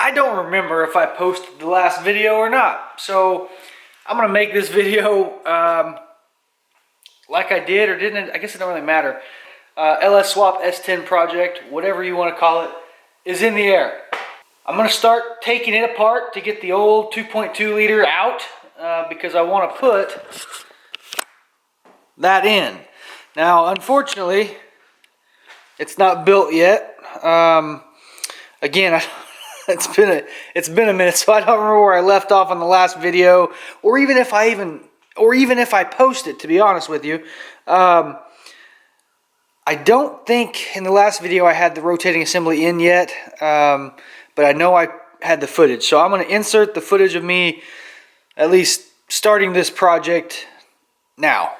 I don't remember if I posted the last video or not. So I'm gonna make this video like I did or didn't. I guess it don't really matter. LS Swap S10 project, whatever you want to call it, is in the air. I'm gonna start taking it apart to get the old 2.2 liter out because I want to put that in. Now, unfortunately, it's not built yet. Again, it's been a minute, so I don't remember where I left off on the last video, or even if I post it. To be honest with you, I don't think in the last video I had the rotating assembly in yet, but I know I had the footage. So I'm going to insert the footage of me at least starting this project now.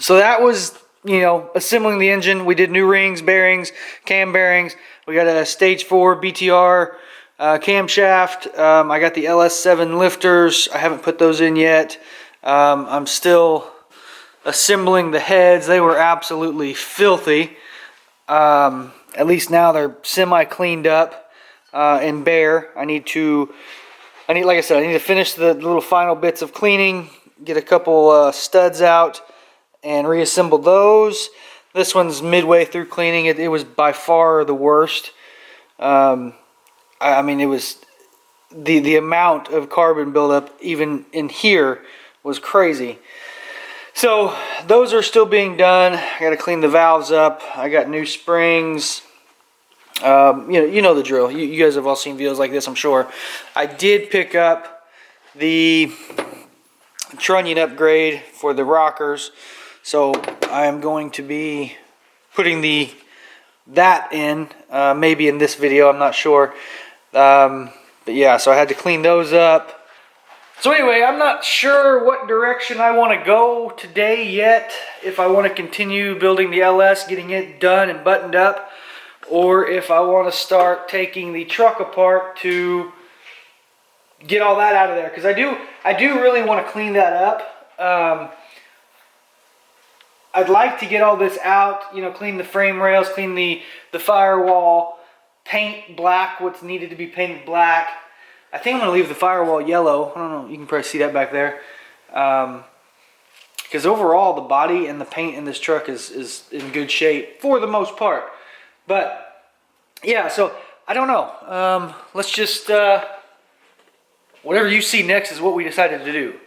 So that was, assembling the engine. We did new rings, bearings, cam bearings. We got a stage 4 BTR camshaft. I got the LS7 lifters. I haven't put those in yet. I'm still assembling the heads. They were absolutely filthy. At least now they're semi cleaned up and bare. I need, like I said, I need to finish the little final bits of cleaning, get a couple studs out, and reassemble those. This one's midway through cleaning. It was by far the worst. I mean, it was the amount of carbon buildup even in here was crazy. So those are still being done. I got to clean the valves up. I got new springs. You know the drill. You guys have all seen videos like this, I'm sure. I did pick up the trunnion upgrade for the rockers. So I am going to be putting that in, maybe in this video, I'm not sure. But yeah, so I had to clean those up. So anyway, I'm not sure what direction I want to go today yet. If I want to continue building the LS, getting it done and buttoned up, or if I want to start taking the truck apart to get all that out of there. Because I do really want to clean that up. I'd like to get all this out, clean the frame rails, clean the firewall, paint black what's needed to be painted black. I think I'm going to leave the firewall yellow. I don't know, you can probably see that back there. Because overall, the body and the paint in this truck is in good shape for the most part. But, yeah, so, I don't know. Let's just, whatever you see next is what we decided to do.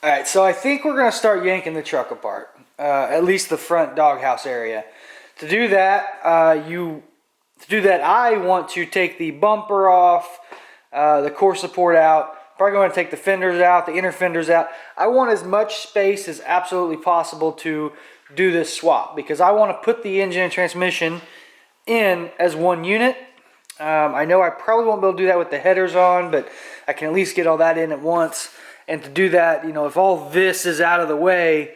Alright, so I think we're going to start yanking the truck apart. At least the front doghouse area. To do that, I want to take the bumper off, the core support out. Probably going to take the fenders out, the inner fenders out. I want as much space as absolutely possible to do this swap because I want to put the engine and transmission in as one unit. I know I probably won't be able to do that with the headers on, but I can at least get all that in at once. And to do that, if all this is out of the way,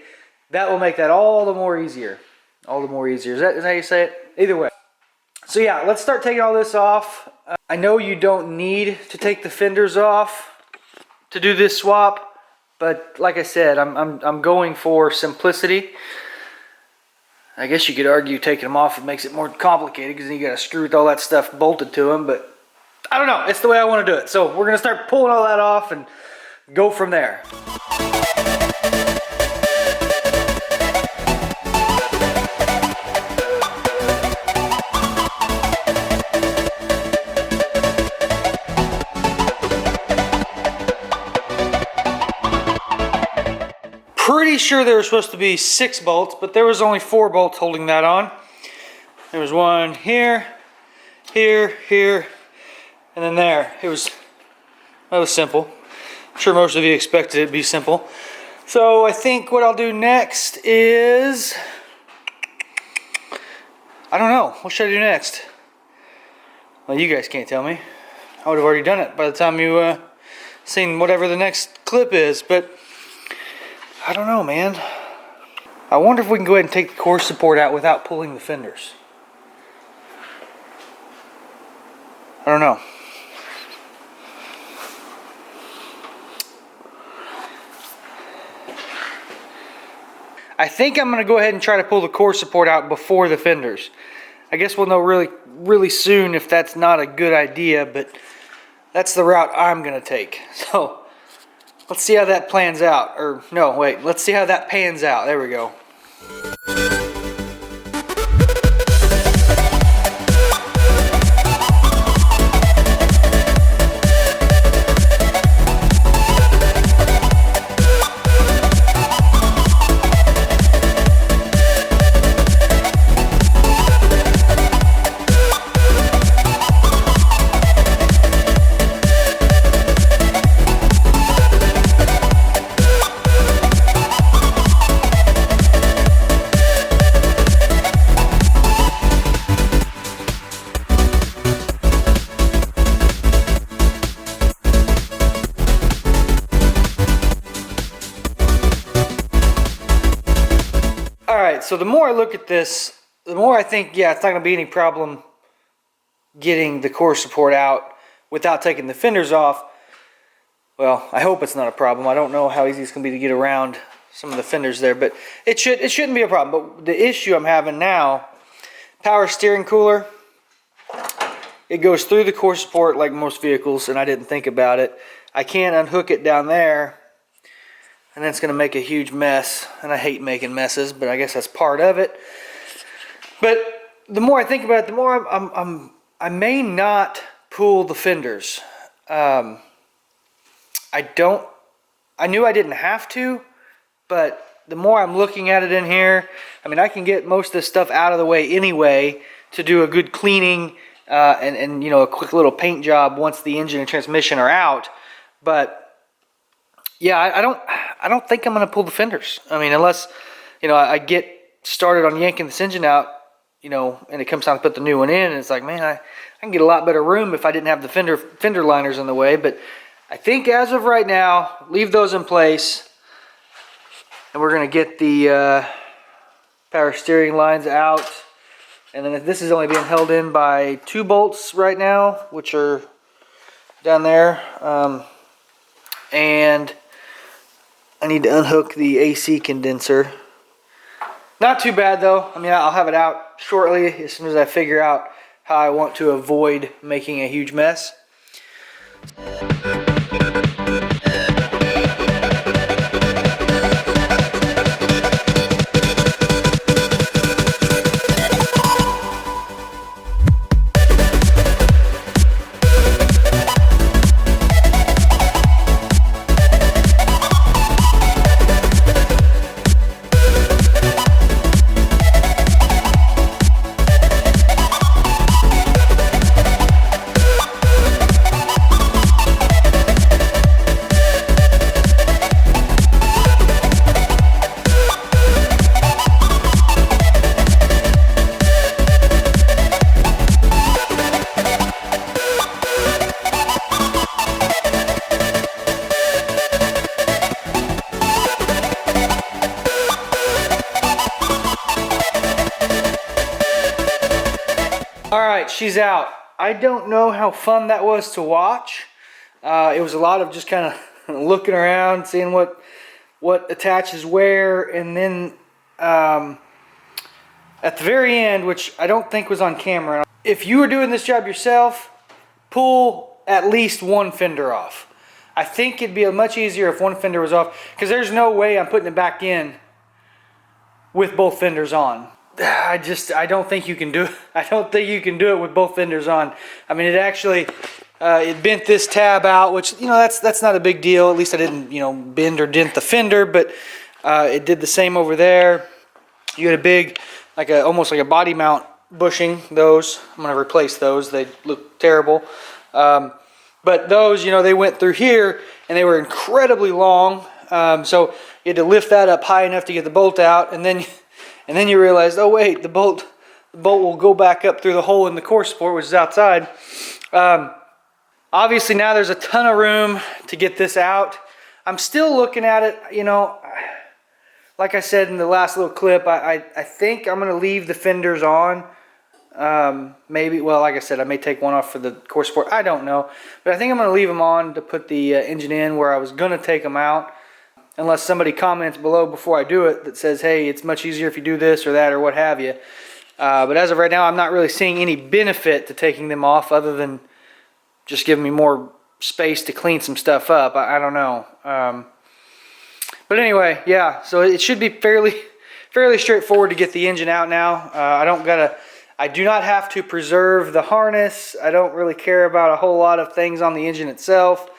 that will make that all the more easier. All the more easier. Is that how you say it? Either way. So yeah, let's start taking all this off. I know you don't need to take the fenders off to do this swap, but like I said, I'm going for simplicity. I guess you could argue taking them off it makes it more complicated because then you got to screw with all that stuff bolted to them, but I don't know. It's the way I want to do it. So we're going to start pulling all that off and go from there. Pretty sure there were supposed to be 6 bolts, but there was only 4 bolts holding that on. There was one here, here, here, and then there. That was simple. I'm sure most of you expected it to be simple. So I think what I'll do next is I don't know. What should I do next? Well, you guys can't tell me. I would have already done it by the time you seen whatever the next clip is, but I don't know, man. I wonder if we can go ahead and take the core support out without pulling the fenders. I don't know. I think I'm going to go ahead and try to pull the core support out before the fenders. I guess we'll know really soon if that's not a good idea, but that's the route I'm going to take. So let's see how that plans out. Or no, wait, let's see how that pans out. There we go. So the more I look at this, the more I think, yeah, it's not going to be any problem getting the core support out without taking the fenders off. Well, I hope it's not a problem. I don't know how easy it's going to be to get around some of the fenders there, but it shouldn't be a problem. But the issue I'm having now, power steering cooler, it goes through the core support like most vehicles, and I didn't think about it. I can't unhook it down there. And then it's going to make a huge mess, and I hate making messes, but I guess that's part of it. But the more I think about it, the more I may not pull the fenders. I knew I didn't have to, but the more I'm looking at it in here, I mean, I can get most of this stuff out of the way anyway to do a good cleaning and you know, a quick little paint job once the engine and transmission are out. But yeah, I don't think I'm going to pull the fenders. I mean, unless, you know, I get started on yanking this engine out, you know, and it comes time to put the new one in, and it's like, man, I can get a lot better room if I didn't have the fender liners in the way. But I think as of right now, leave those in place, and we're going to get the power steering lines out. And then this is only being held in by 2 bolts right now, which are down there. And I need to unhook the AC condenser. Not too bad though. I mean, I'll have it out shortly as soon as I figure out how I want to avoid making a huge mess. Alright, she's out. I don't know how fun that was to watch. It was a lot of just kind of looking around, seeing what attaches where, and then at the very end, which I don't think was on camera, if you were doing this job yourself, pull at least one fender off. I think it'd be much easier if one fender was off, because there's no way I'm putting it back in with both fenders on. I don't think you can do it. I don't think you can do it with both fenders on. I mean, it actually, it bent this tab out, which, you know, that's not a big deal. At least I didn't, you know, bend or dent the fender, but it did the same over there. You had a big, almost like a body mount bushing. Those, I'm going to replace those. They look terrible. But those, you know, they went through here, and they were incredibly long. So you had to lift that up high enough to get the bolt out, and then you realize, oh wait, the bolt the bolt will go back up through the hole in the core support, which is outside. Obviously now there's a ton of room to get this out. I'm still looking at it, you know, like I said in the last little clip, I think I'm going to leave the fenders on. Maybe, well, like I said, I may take one off for the core support. I don't know. But I think I'm going to leave them on to put the engine in where I was going to take them out. Unless somebody comments below before I do it that says, hey, it's much easier if you do this or that or what have you. But as of right now, I'm not really seeing any benefit to taking them off other than just giving me more space to clean some stuff up. I don't know. But anyway, yeah, so it should be fairly straightforward to get the engine out now. I do not have to preserve the harness. I don't really care about a whole lot of things on the engine itself.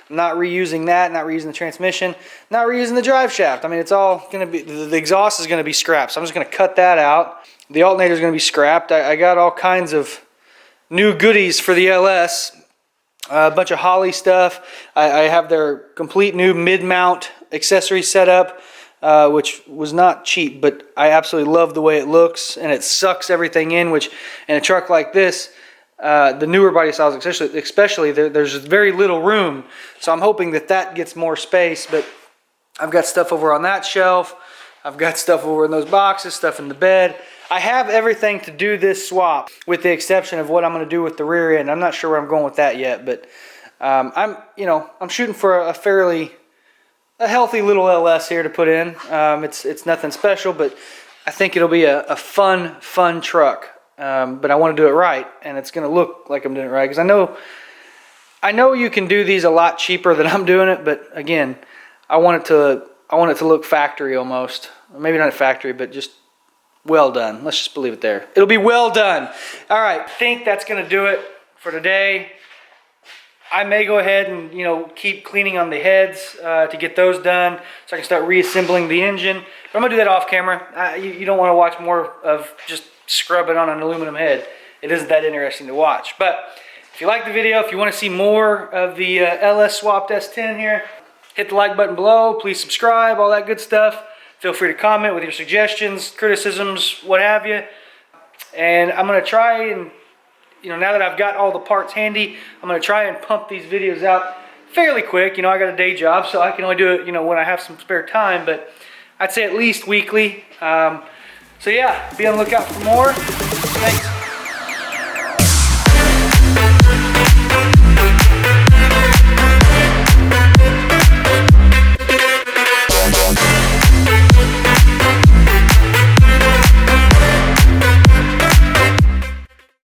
I'm not reusing that, not reusing the transmission, not reusing the drive shaft. I mean, it's all going to be, the exhaust is going to be scrapped, so I'm just going to cut that out. The alternator is going to be scrapped. I got all kinds of new goodies for the LS. A bunch of Holley stuff. I have their complete new mid-mount accessory setup, which was not cheap, but I absolutely love the way it looks, and it sucks everything in, which in a truck like this, the newer body styles especially there's very little room, so I'm hoping that gets more space. But I've got stuff over on that shelf, I've got stuff over in those boxes, stuff in the bed. I have everything to do this swap with the exception of what I'm going to do with the rear end. I'm not sure where I'm going with that yet, but I'm shooting for a healthy little LS here to put in. It's nothing special, but I think it'll be a fun truck. But I want to do it right, and it's going to look like I'm doing it right, because I know you can do these a lot cheaper than I'm doing it, but again, I want it to look factory almost. Maybe not a factory, but just well done. Let's just believe it there. It'll be well done. All right, I think that's going to do it for today. I may go ahead and keep cleaning on the heads to get those done, so I can start reassembling the engine. But I'm gonna do that off camera. You don't want to watch more of just scrubbing on an aluminum head. It isn't that interesting to watch. But if you like the video, if you want to see more of the LS Swap S10 here, hit the like button below. Please subscribe, all that good stuff. Feel free to comment with your suggestions, criticisms, what have you. And I'm gonna try and, now that I've got all the parts handy, I'm going to try and pump these videos out fairly quick. I got a day job, so I can only do it, when I have some spare time, but I'd say at least weekly. So yeah, be on the lookout for more. Thanks.